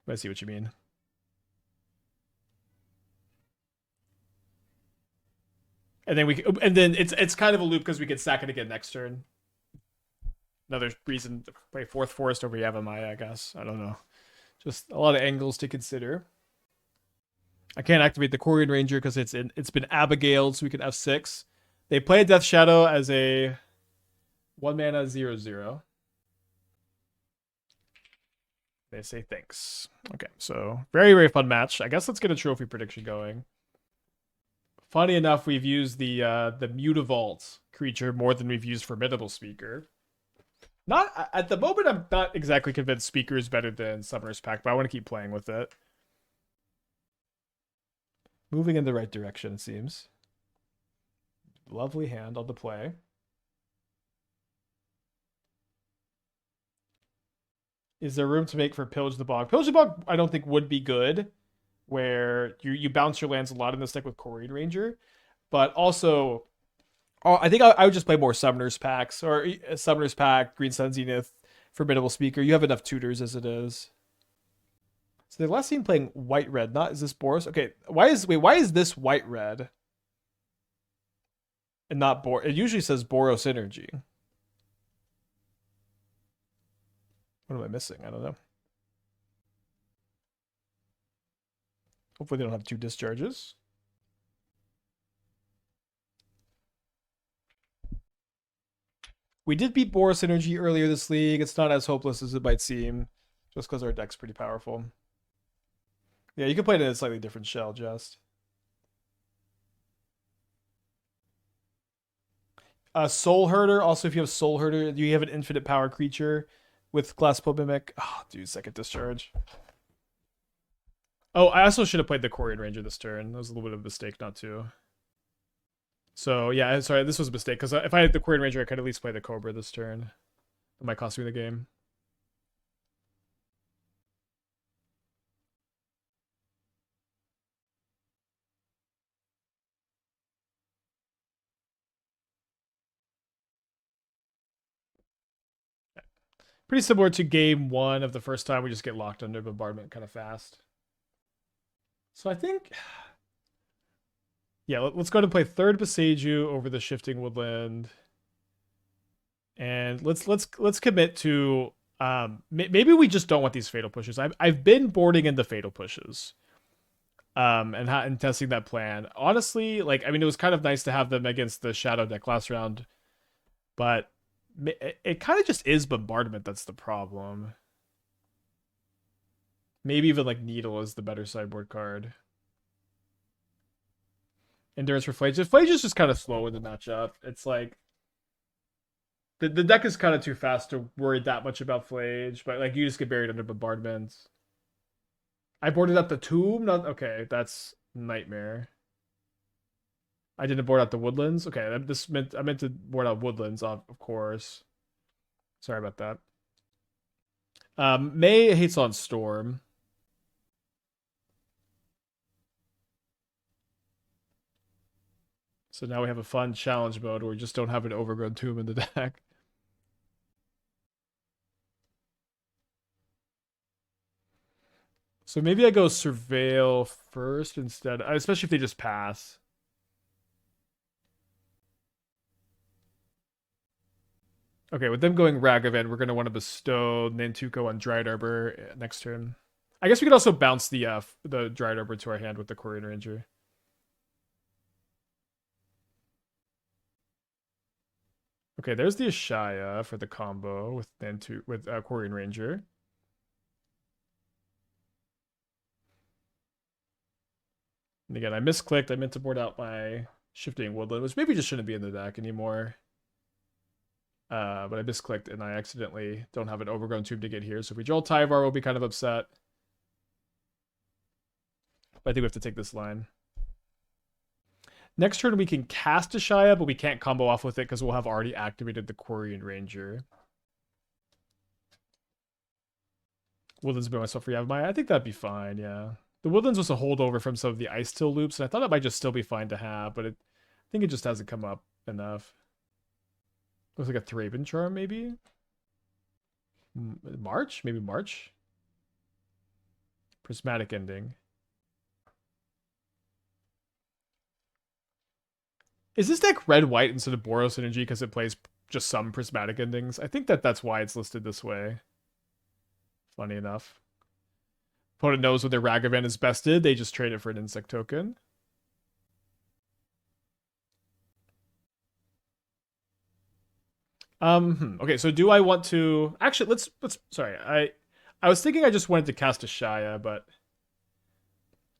I see what you mean. And then it's kind of a loop because we could sack it again next turn. Another reason to play fourth forest over Yavimaya, I guess. I don't know. Just a lot of angles to consider. I can't activate the Quirion Ranger because it's been Abigailed, so we can F6. They play a Death Shadow as a 1-mana 0/0. They say thanks. Okay, so very, very fun match. I guess let's get a trophy prediction going. Funny enough, we've used the Mutavault creature more than we've used Formidable Speaker. Not at the moment. I'm not exactly convinced Speaker is better than Summoner's Pact, but I want to keep playing with it. Moving in the right direction, it seems. Lovely hand on the play. Is there room to make for Pillage the Bog? Pillage the Bog, I don't think would be good, where you bounce your lands a lot in this deck with Quirion Ranger, but also, I think I would just play more Summoner's Packs or Summoner's Pact, Green Sun Zenith, Formidable Speaker. You have enough tutors as it is. So the last team playing white red. Not is this Boros? Okay, why is this white red and not Boros? It usually says Boros Energy. What am I missing? I don't know. Hopefully they don't have 2 discharges. We did beat Boros Energy earlier this league. It's not as hopeless as it might seem, just because our deck's pretty powerful. Yeah, you can play it in a slightly different shell, just. Soul Herder. Also, if you have Soul Herder, you have an infinite power creature with Glasspool Mimic. Oh, dude, second discharge. Oh, I also should have played the Quirion Ranger this turn. That was a little bit of a mistake not to. So, yeah, sorry, this was a mistake, because if I had the Quirion Ranger, I could at least play the Cobra this turn. It might cost me the game. Pretty similar to game 1 of the first time. We just get locked under bombardment kind of fast. So I think, yeah, let's go ahead and play third Boseiju over the Shifting Woodland, and let's commit to maybe we just don't want these fatal pushes. I've been boarding in the fatal pushes, and testing that plan. Honestly, like I mean, it was kind of nice to have them against the Shadow deck last round, but it kind of just is bombardment that's the problem. Maybe even like Needle is the better sideboard card. Endurance for Flages. Flages is just kind of slow in the matchup. It's like the deck is kind of too fast to worry that much about Flage, but like you just get buried under bombardment. I boarded up the tomb. Not okay. That's nightmare. I didn't board out the woodlands. Okay, this meant I meant to board out woodlands, of course. Sorry about that. May hates on Storm. So now we have a fun challenge mode where we just don't have an Overgrown Tomb in the deck. So maybe I go Surveil first instead, especially if they just pass. Okay, with them going Ragavan, we're going to want to bestow Nantuko on Dryad Arbor next turn. I guess we could also bounce the Dryad Arbor to our hand with the Quirion Ranger. Okay, there's the Ashaya for the combo with Quirion Ranger. And again, I misclicked. I meant to board out my Shifting Woodland, which maybe just shouldn't be in the deck anymore. But I misclicked and I accidentally don't have an Overgrown Tomb to get here. So if we draw Tyvar, we'll be kind of upset. But I think we have to take this line. Next turn, we can cast Ashaya, but we can't combo off with it because we'll have already activated the Quirion Ranger. Woodlands by myself for Yavimaya. I think that'd be fine, yeah. The Woodlands was a holdover from some of the Ice Till loops, and I thought it might just still be fine to have, but I think it just hasn't come up enough. Looks like a Thraben Charm, maybe? March? Maybe March? Prismatic Ending. Is this deck red-white instead of Boros Energy because it plays just some Prismatic Endings? I think that's why it's listed this way. Funny enough. Opponent knows when their Ragavan is bested, they just trade it for an insect token. Okay, so do I want to actually let's sorry, I was thinking I just wanted to cast Ashaya, but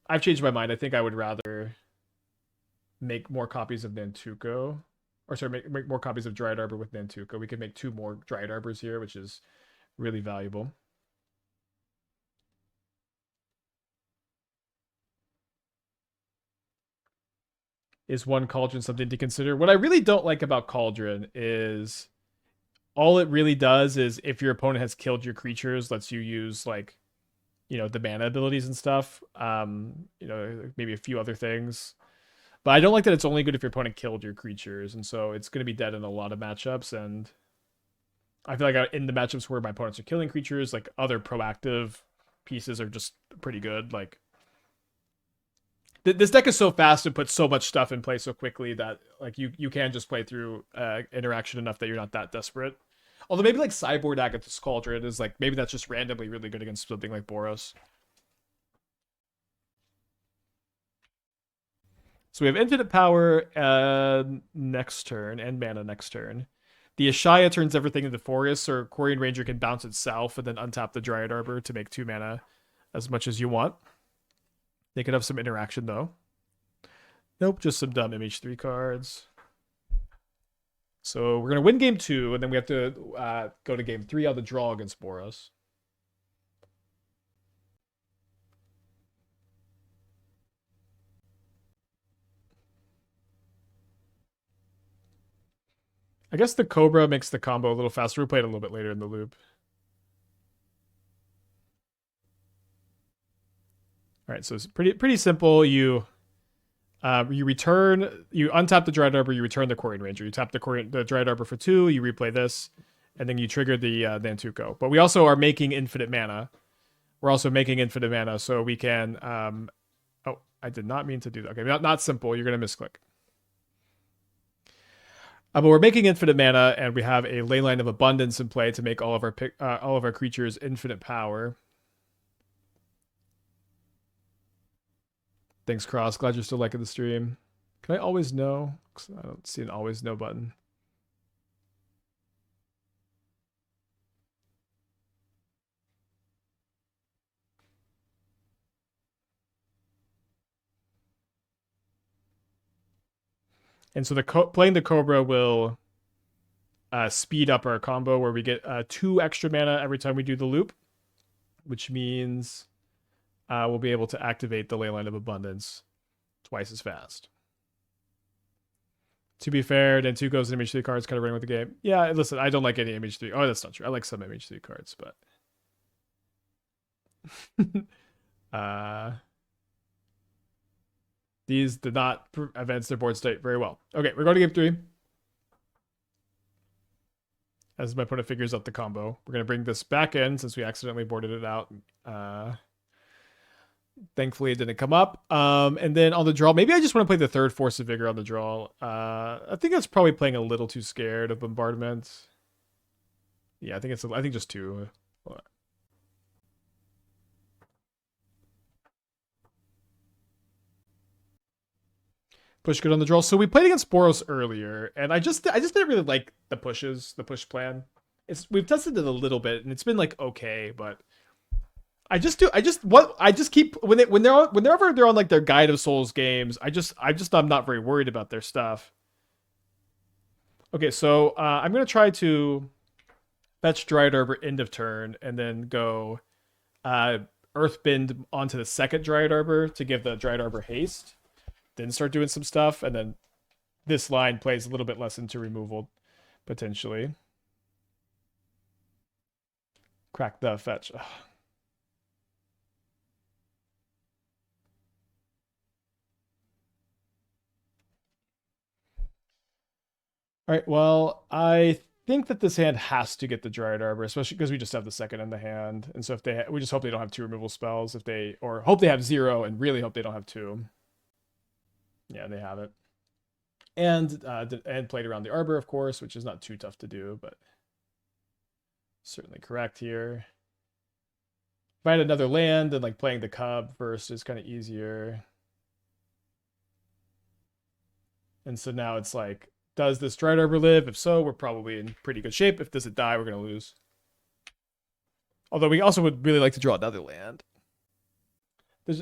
I've changed my mind. I think I would rather make more copies of Nantuko. Or sorry, make more copies of Dryad Arbor with Nantuko. We could make 2 more Dryad Arbors here, which is really valuable. Is one Cauldron something to consider? What I really don't like about Cauldron is all it really does is if your opponent has killed your creatures, lets you use like, you know, the mana abilities and stuff. You know, maybe a few other things. But I don't like that it's only good if your opponent killed your creatures, and so it's going to be dead in a lot of matchups. And I feel like in the matchups where my opponents are killing creatures, like other proactive pieces are just pretty good. Like this deck is so fast and puts so much stuff in place so quickly that like you can just play through interaction enough that you're not that desperate. Although maybe like sideboard Agathis Cauldron is like maybe that's just randomly really good against something like Boros. So we have infinite power next turn and mana next turn. The Ashaya turns everything into forests, or Quirion Ranger can bounce itself and then untap the Dryad Arbor to make 2 mana as much as you want. They could have some interaction though. Nope, just some dumb MH3 cards. So we're going to win game 2, and then we have to go to game 3 on the draw against Boros. I guess the Cobra makes the combo a little faster. We'll play it a little bit later in the loop. All right, so it's pretty simple. You untap the Dryad Arbor, you return the Quirion Ranger. You tap the Dryad Arbor for 2, you replay this, and then you trigger the Nantuko. But we also are making infinite mana. We're also making infinite mana, so we can... oh, I did not mean to do that. Okay, not simple. You're going to misclick. But we're making infinite mana, and we have a Leyline of Abundance in play to make all of our creatures infinite power. Thanks, Cross. Glad you're still liking the stream. Can I always know? I don't see an always know button. And so playing the Cobra will speed up our combo where we get 2 extra mana every time we do the loop, which means we'll be able to activate the Leyline of Abundance twice as fast. To be fair, Nantuko's and MH3 cards kind of running with the game. Yeah, listen, I don't like any MH3. Oh, that's not true. I like some MH3 cards, but... these did not advance their board state very well. Okay, we're going to game 3. As my opponent figures out the combo. We're going to bring this back in since we accidentally boarded it out. Thankfully, it didn't come up. And then on the draw, maybe I just want to play the 3rd Force of Vigor on the draw. I think that's probably playing a little too scared of Bombardment. Yeah, I think just 2. Push good on the draw. So we played against Boros earlier, and I just didn't really like the push plan. We've tested it a little bit, and it's been like okay, but I just keep whenever they're on like their Guide of Souls games, I'm not very worried about their stuff. Okay, so I'm gonna try to fetch Dryad Arbor end of turn, and then go Earthbend onto the second Dryad Arbor to give the Dryad Arbor haste. Then start doing some stuff, and then this line plays a little bit less into removal, potentially. Crack the fetch. Ugh. All right, well, I think that this hand has to get the Dryad Arbor, especially because we just have the second in the hand. And so if we just hope they don't have 2 removal spells, or hope they have 0 and really hope they don't have 2. Yeah, they have it. And played around the Arbor, of course, which is not too tough to do, but certainly correct here. If I had another land, and like playing the Cub first is kind of easier. And so now it's like, does this Dryad Arbor live? If so, we're probably in pretty good shape. If does it die, we're going to lose. Although we also would really like to draw another land.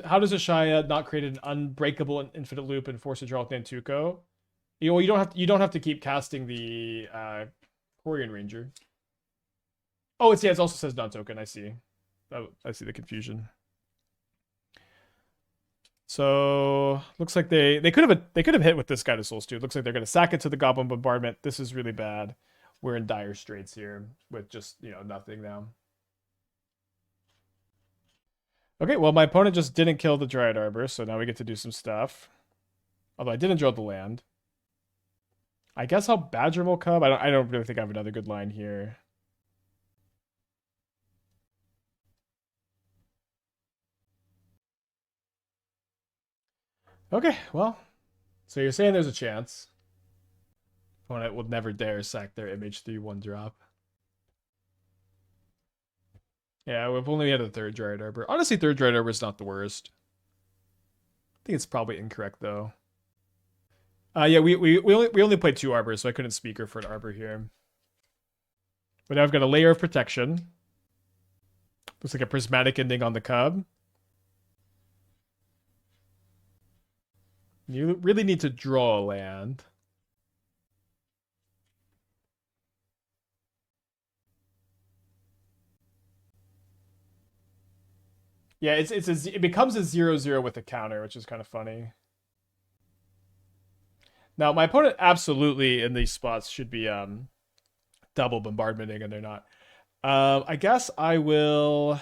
How does Ashaya not create an unbreakable and infinite loop and force a draw with Nantuko? You don't have to keep casting the Quirion Ranger. Oh, it also says non-token. I see. I see the confusion. So looks like they could have hit with this Guide of Souls too. Looks like they're gonna sack it to the Goblin Bombardment. This is really bad. We're in dire straits here with just nothing now. Okay, well my opponent just didn't kill the Dryad Arbor, so now we get to do some stuff. Although I didn't draw the land. I guess I'll Badgermole Cub. I don't really think I have another good line here. Okay, well, so you're saying there's a chance. Opponent will never dare sack their image 3/1 drop. Yeah, we've only had a third Dryad Arbor. Honestly, third Dryad Arbor is not the worst. I think it's probably incorrect though. Yeah, we only played 2 Arbors, so I couldn't Speaker for an Arbor here. But now I've got a Layer of Protection. Looks like a Prismatic Ending on the Cub. You really need to draw a land. Yeah, it becomes a 0/0 with a counter, which is kind of funny. Now, my opponent absolutely in these spots should be double bombardmenting, and they're not. I guess I will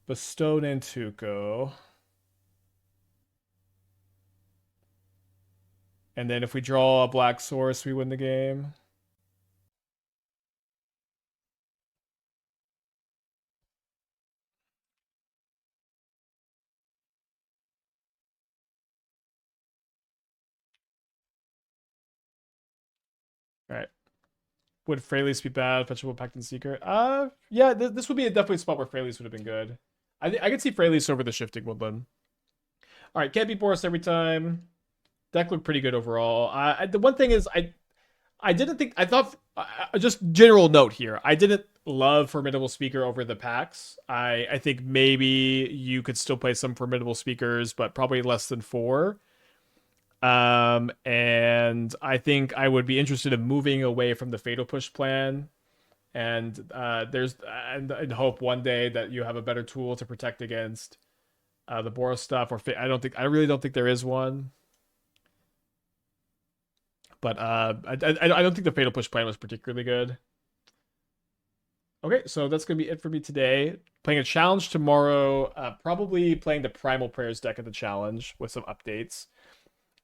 bestow Nantuko. And then if we draw a black source, we win the game. All right. Would Freylease be bad? Fetchable Pact and Seeker? Yeah, this would be definitely a spot where Freylease would have been good. I could see Freylease over the Shifting Woodland. All right, can't be Boros every time. Deck looked pretty good overall. The one thing is, I didn't think, I thought, just general note here, I didn't love Formidable Speaker over the packs. I think maybe you could still play some Formidable Speakers, but probably less than 4. And I think I would be interested in moving away from the Fatal Push plan. And and hope one day that you have a better tool to protect against the Boros stuff. I really don't think there is one. But I don't think the Fatal Push plan was particularly good. Okay, so that's going to be it for me today. Playing a challenge tomorrow. Probably playing the Primal Prayers deck at the challenge with some updates.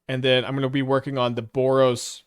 And then I'm going to be working on the Boros